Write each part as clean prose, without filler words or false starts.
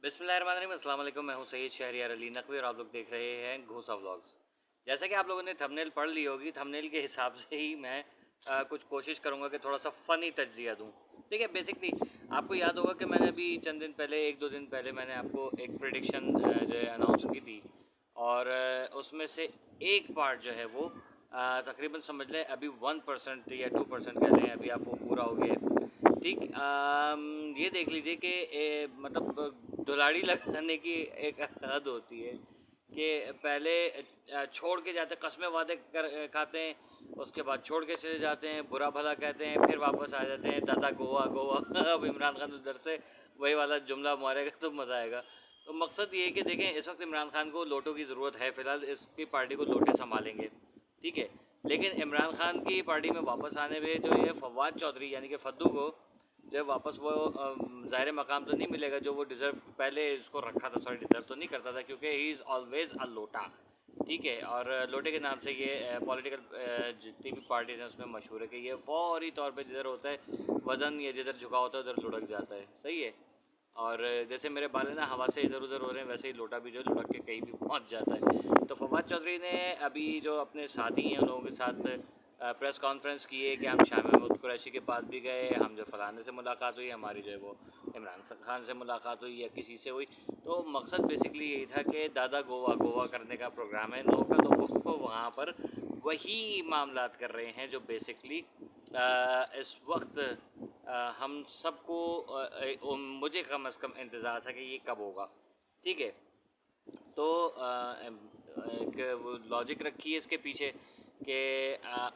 बिस्मिल्लाहिर्रहमानिर्रहीम, अस्सलाम वालेकुम। मैं हूं सैयद शहरियार अली नकवी और आप लोग देख रहे हैं घोसा व्लॉग्स। जैसा कि आप लोगों ने थंबनेल पढ़ ली होगी, थंबनेल के हिसाब से ही मैं कुछ कोशिश करूंगा कि थोड़ा सा फ़नी तज्जिया दूं। ठीक है, बेसिकली आपको याद होगा कि मैंने अभी चंद दिन पहले, 1-2 दिन पहले मैंने आपको एक प्रिडिक्शन जो है अनाउंस की थी। और उसमें से एक पार्ट जो है वो तकरीबन समझ लें अभी 1% या 2% कह लें, अभी आप वो पूरा हो गया है। ठीक, ये देख लीजिए कि मतलब दुलाड़ी लगाने की एक हद होती है कि पहले छोड़ के जाते, कस्में वादे कर खाते हैं, उसके बाद छोड़ के चले जाते हैं, बुरा भला कहते हैं, फिर वापस आ जाते हैं, दादा गोवा गोवा। अब इमरान खान उधर से वही वाला जुमला मारेगा तो मज़ा आएगा। तो मकसद ये है कि देखें, इस वक्त इमरान खान को लोटों की ज़रूरत है, फ़िलहाल इसकी पार्टी को लोटे संभालेंगे। ठीक है, लेकिन इमरान खान की पार्टी में वापस आने में जो ये फवाद चौधरी यानी कि फद्दू को जो है वापस वो ज़ाहिर मकाम तो नहीं मिलेगा जो वो डिज़र्व पहले इसको रखा था। सॉरी, डिज़र्व तो नहीं करता था, क्योंकि ही इज़ ऑलवेज़ अ लोटा। ठीक है, और लोटे के नाम से ये पॉलिटिकल जितनी भी पार्टीज हैं उसमें मशहूर है कि ये फौरी तौर पे जिधर होता है वज़न, ये जिधर झुका होता है उधर लुढ़क जाता है। सही है। और जैसे मेरे बाल है ना हवा से इधर उधर हो रहे हैं, वैसे ही लोटा भी जो है लुढ़क के कहीं भी पहुंच जाता है। तो फवाद चौधरी ने अभी जो अपने साथी हैं उन लोगों के साथ प्रेस कॉन्फ्रेंस की है कि हम शाह महमूद कुरैशी के पास भी गए, हम जो फलाने से मुलाकात हुई, हमारी जो है वो इमरान खान से मुलाकात हुई या किसी से हुई। तो मकसद बेसिकली यही था कि दादा गोवा गोवा करने का प्रोग्राम है इन लोगों का, तो वो वहाँ पर वही मामलात कर रहे हैं जो बेसिकली इस वक्त हम सबको मुझे कम अज़ कम इंतज़ार था कि ये कब होगा। ठीक है, तो एक वो लॉजिक रखी है इसके पीछे कि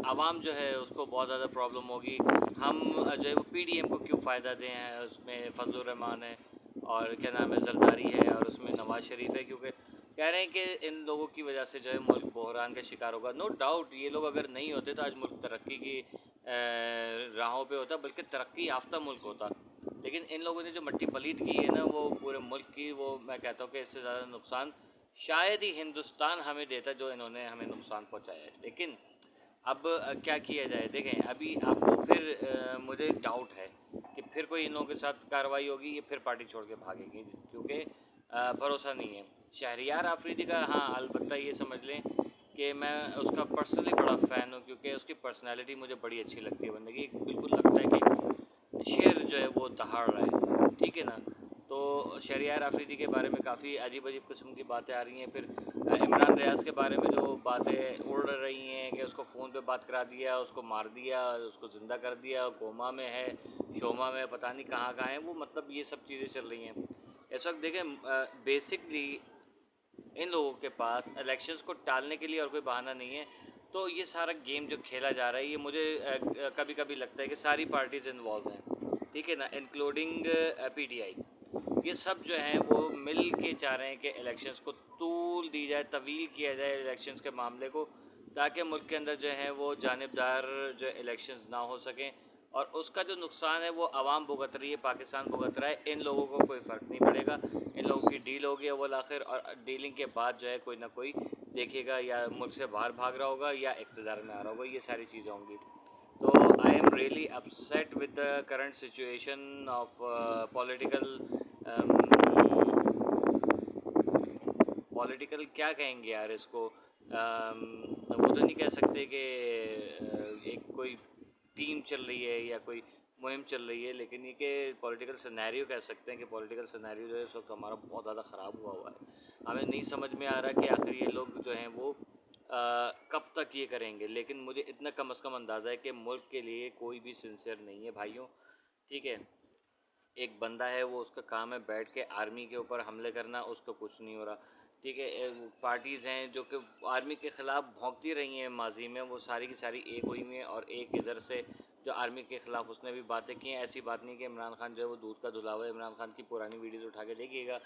आवाम जो है उसको बहुत ज़्यादा प्रॉब्लम होगी। हम जो है वो पीडीएम को क्यों फ़ायदा दें, उसमें फजलुर रहमान है और क्या नाम है जरदारी है और उसमें नवाज़ शरीफ है, क्योंकि कह रहे हैं कि इन लोगों की वजह से जो है मुल्क बहरान का शिकार होगा। नो डाउट, ये लोग अगर नहीं होते तो आज मुल्क तरक्की की राहों पे होता, बल्कि तरक्की याफ्ता मुल्क होता। लेकिन इन लोगों ने जो मट्टी पलीत की है ना वो पूरे मुल्क की, वो मैं कहता हूँ कि इससे ज़्यादा नुकसान शायद ही हिंदुस्तान हमें देता जो इन्होंने हमें नुकसान पहुँचाया है। लेकिन अब क्या किया जाए। देखें, अभी आपको फिर मुझे डाउट है कि फिर कोई इन लोगों के साथ कार्रवाई होगी, ये फिर पार्टी छोड़ के भागेंगे, क्योंकि भरोसा नहीं है शहरियार आफरीदी का। हाँ, अलबत्ता ये समझ लें कि मैं उसका पर्सनली बड़ा फ़ैन हूँ, क्योंकि उसकी पर्सनैलिटी मुझे बड़ी अच्छी लगती है। बंदे की बिल्कुल लगता है कि शेर जो है वो दहाड़ रहा है। ठीक है ना। तो शहरियार आफरीदी के बारे में काफ़ी अजीब अजीब किस्म की बातें आ रही हैं। फिर इमरान रियाज के बारे में जो बातें उड़ रही हैं कि उसको फ़ोन पे बात करा दिया, उसको मार दिया, उसको ज़िंदा कर दिया, कोमा में है, शोमा में, पता नहीं कहाँ कहाँ है वो। मतलब ये सब चीज़ें चल रही हैं इस वक्त। देखें, बेसिकली इन लोगों के पास इलेक्शंस को टालने के लिए और कोई बहाना नहीं है। तो ये सारा गेम जो खेला जा रहा है, ये मुझे कभी कभी लगता है कि सारी पार्टीज़ इन्वॉल्व हैं। ठीक है ना, इंक्लूडिंग पीटीआई। ये सब जो हैं वो मिल के चाह रहे हैं कि इलेक्शंस को तूल दी जाए, तवील किया जाए इलेक्शंस के मामले को, ताकि मुल्क के अंदर जो है वो जानिबदार जो इलेक्शंस ना हो सकें। और उसका जो नुकसान है वो आवाम भुगत रही है, पाकिस्तान भुगत रहा है। इन लोगों को कोई फ़र्क नहीं पड़ेगा। इन लोगों की डील होगी अव्वल आखिर, और डीलिंग के बाद जो है कोई ना कोई देखिएगा या मुल्क से बाहर भाग रहा होगा या इक़्तिदार में आ रहा होगा। ये सारी चीज़ें होंगी। तो I am really upset with the current situation of political political क्या कहेंगे यार इसको। वो तो नहीं कह सकते कि एक कोई टीम चल रही है या कोई मुहिम चल रही है, लेकिन ये कि पॉलिटिकल सिनेरियो कह सकते हैं कि पॉलिटिकल सिनेरियो जो है इस वक्त हमारा बहुत ज़्यादा ख़राब हुआ है। हमें नहीं समझ में आ रहा कि आखिर ये लोग जो हैं वो कब तक ये करेंगे। लेकिन मुझे इतना कम अज़ कम अंदाज़ा है कि मुल्क के लिए कोई भी सिंसियर नहीं है भाइयों। ठीक है, एक बंदा है वो, उसका काम है बैठ के आर्मी के ऊपर हमले करना, उसको कुछ नहीं हो रहा। ठीक है, पार्टीज़ हैं जो कि आर्मी के ख़िलाफ़ भौंकती रही हैं माजी में, वो सारी की सारी एक हुई हुई हैं। और एक इधर से जो आर्मी के ख़िलाफ़ उसने भी बातें की हैं। ऐसी बात नहीं कि इमरान खान जो है वो दूध का धुला हुआ है। इमरान खान की पुरानी वीडियोज़ उठा के देखिएगा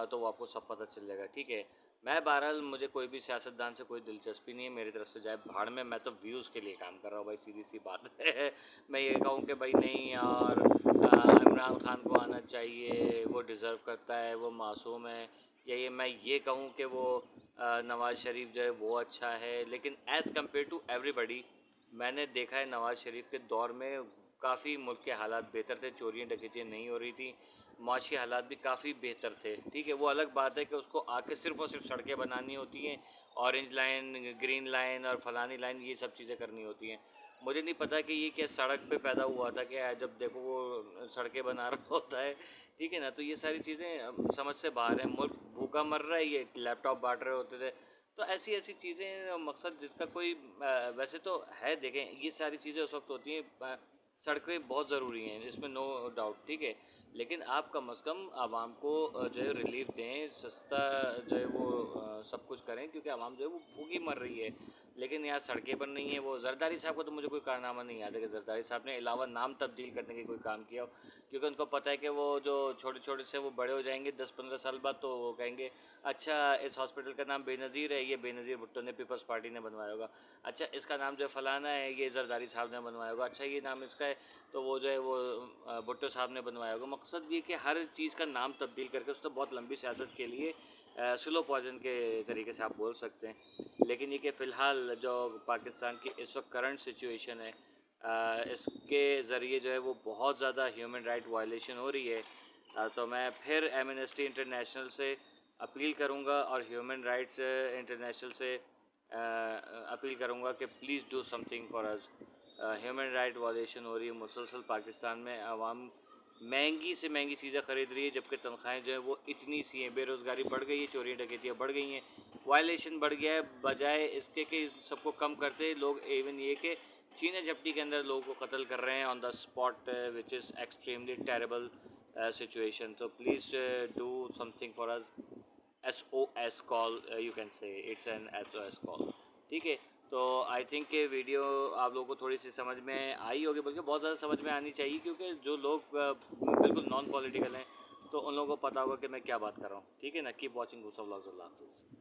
तो वो आपको सब पता चल जाएगा। ठीक है, मैं बहरहाल मुझे कोई भी सियासतदान से कोई दिलचस्पी नहीं है, मेरी तरफ से जाए भाड़ में। मैं तो व्यूज़ के लिए काम कर रहा हूँ भाई, सीधी सी बात है। मैं ये कहूँ कि भाई नहीं यार, इमरान खान को आना चाहिए, वो डिज़र्व करता है, वो मासूम है। या ये मैं ये कहूँ कि वो नवाज़ शरीफ जो है वो अच्छा है। लेकिन एज़ कम्पेयर टू एवरीबडी, मैंने देखा है नवाज़ शरीफ के दौर में काफ़ी मुल्क के हालात बेहतर थे, चोरियाँ डकैतियाँ नहीं हो रही थी। माशी हालात भी काफ़ी बेहतर थे, ठीक है। वो अलग बात है कि उसको आके सिर्फ़ और सिर्फ सड़कें बनानी होती हैं, ऑरेंज लाइन, ग्रीन लाइन और फलानी लाइन, ये सब चीज़ें करनी होती हैं। मुझे नहीं पता कि ये क्या सड़क पे पैदा हुआ था क्या, जब देखो वो सड़कें बना रहा होता है, ठीक है ना। तो ये सारी चीज़ें समझ से बाहर हैं। मुल्क भूखा मर रहा है, ये लैपटॉप बांट रहे होते थे। तो ऐसी ऐसी चीज़ें, मकसद जिसका कोई वैसे तो है, देखें ये सारी चीज़ें उस वक्त होती हैं। सड़कें बहुत ज़रूरी हैं, इसमें नो डाउट, ठीक है। लेकिन आप कम अज़ कम आवाम को जो है रिलीफ दें, सस्ता जो है वो सब कुछ करें, क्योंकि आवाम जो है वो भूखी मर रही है। लेकिन यहाँ सड़कें बन रही हैं। वो जरदारी साहब का तो मुझे कोई कारनामा नहीं याद है कि जरदारी साहब ने अलावा नाम तब्दील करने के कोई काम किया हो, क्योंकि उनको पता है कि वो जो छोटे छोटे से वो बड़े हो जाएंगे 10-15 साल बाद, तो वो कहेंगे अच्छा इस हॉस्पिटल का नाम बेनज़ीर है, ये बेनज़ीर भुट्टो ने पीपल्स पार्टी ने बनवाया होगा। अच्छा इसका नाम जो है फ़लाना है, ये जरदारी साहब ने बनवाया होगा। अच्छा ये नाम इसका है, तो वो जो है वो भुट्टो साहब ने बनवाया होगा। मकसद ये कि हर चीज़ का नाम तब्दील करके उसको बहुत लंबी सियासत के लिए स्लो पॉइजन के तरीके से आप बोल सकते हैं। लेकिन ये कि फ़िलहाल जो पाकिस्तान की इस वक्त करंट सिचुएशन है, इसके ज़रिए जो है वो बहुत ज़्यादा ह्यूमन राइट वायलेशन हो रही है। तो मैं फिर एमनेस्टी इंटरनेशनल से अपील करूँगा और ह्यूमन राइट्स इंटरनेशनल से अपील करूँगा कि please do something for us. Human right violation हो रही है मुसलसल पाकिस्तान में। आवाम महंगी से महंगी चीज़ें ख़रीद रही है, जबकि तनख्वाहें जो है वो इतनी सी हैं। बेरोज़गारी बढ़ गई है, चोरी डकैतियाँ बढ़ गई हैं, वायलेशन बढ़ गया है। बजाय इसके कि सबको कम करते, लोग इवन ये कि चीना झपटी के अंदर लोगों को कत्ल कर रहे हैं on the spot, which is extremely terrible situation. तो please do something for us. SOS call, you can say it's an SOS call, ठीक है। तो आई थिंक कि वीडियो आप लोगों को थोड़ी सी समझ में आई होगी, बल्कि बहुत ज़्यादा समझ में आनी चाहिए, क्योंकि जो लोग बिल्कुल नॉन पॉलिटिकल हैं, तो उन लोगों को पता होगा कि मैं क्या बात कर रहा हूँ, ठीक है ना। कीप वॉचिंग गुस्सा व्लॉग्स। अल्लाह हाफ़िज़।